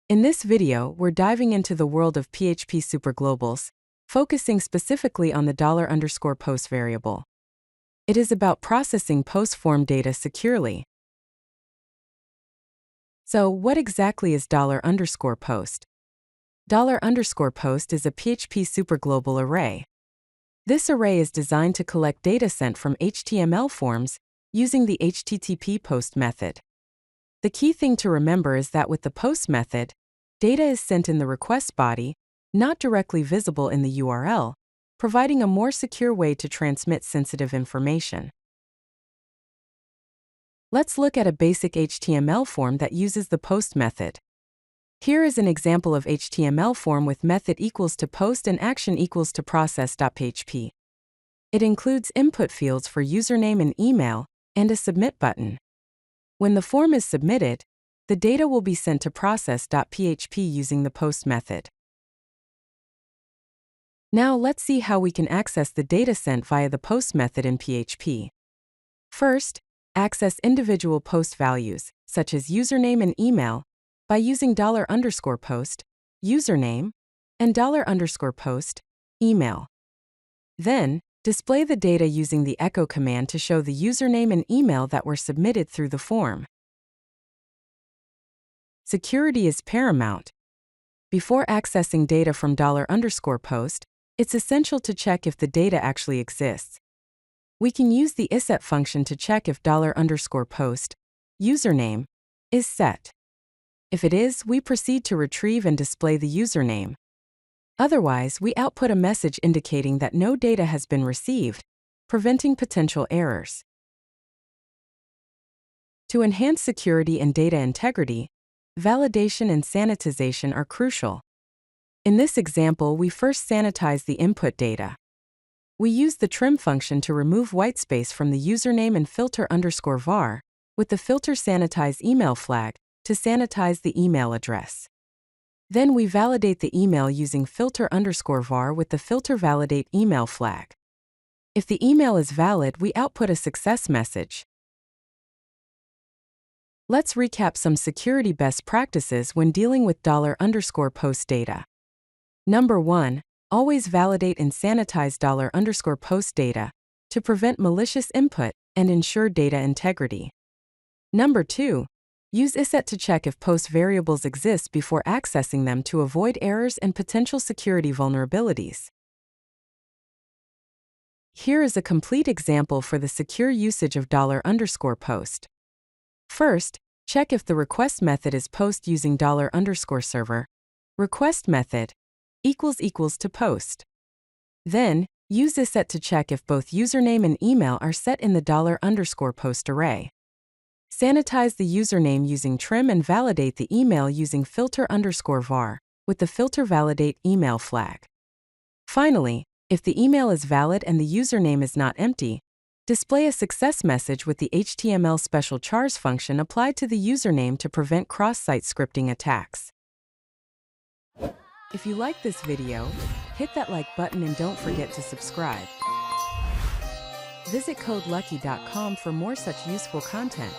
In this video, we're diving into the world of PHP Superglobals, focusing specifically on the $_post variable. It is about processing post form data securely. So, what exactly is $_post? $_post is a PHP superglobal array. This array is designed to collect data sent from HTML forms using the HTTP post method. The key thing to remember is that with the post method, data is sent in the request body, not directly visible in the URL, providing a more secure way to transmit sensitive information. Let's look at a basic HTML form that uses the post method. Here is an example of HTML form with method equals to post and action equals to process.php. It includes input fields for username and email, and a submit button. When the form is submitted, the data will be sent to process.php using the post method. Now let's see how we can access the data sent via the post method in PHP. First, access individual post values, such as username and email, by using $_post, username, and $_post, email. Then, display the data using the echo command to show the username and email that were submitted through the form. Security is paramount. Before accessing data from $_post, it's essential to check if the data actually exists. We can use the isset function to check if $_post, username, is set. If it is, we proceed to retrieve and display the username. Otherwise, we output a message indicating that no data has been received, preventing potential errors. To enhance security and data integrity, validation and sanitization are crucial. In this example, we first sanitize the input data. We use the trim function to remove whitespace from the username and filter _var, with the filter sanitize email flag, to sanitize the email address. Then we validate the email using filter _var with the filter validate email flag. If the email is valid, we output a success message. Let's recap some security best practices when dealing with $_post data. Number 1. Always validate and sanitize $_post data to prevent malicious input and ensure data integrity. Number 2. Use isset to check if post variables exist before accessing them to avoid errors and potential security vulnerabilities. Here is a complete example for the secure usage of $_post. First, check if the request method is post using $_server, request method, == to post. Then, use isset to check if both username and email are set in the $_post array. Sanitize the username using trim and validate the email using filter _var, with the filter validate email flag. Finally, if the email is valid and the username is not empty, display a success message with the HTML special chars function applied to the username to prevent cross-site scripting attacks. If you like this video, hit that like button and don't forget to subscribe. Visit codelucky.com for more such useful content.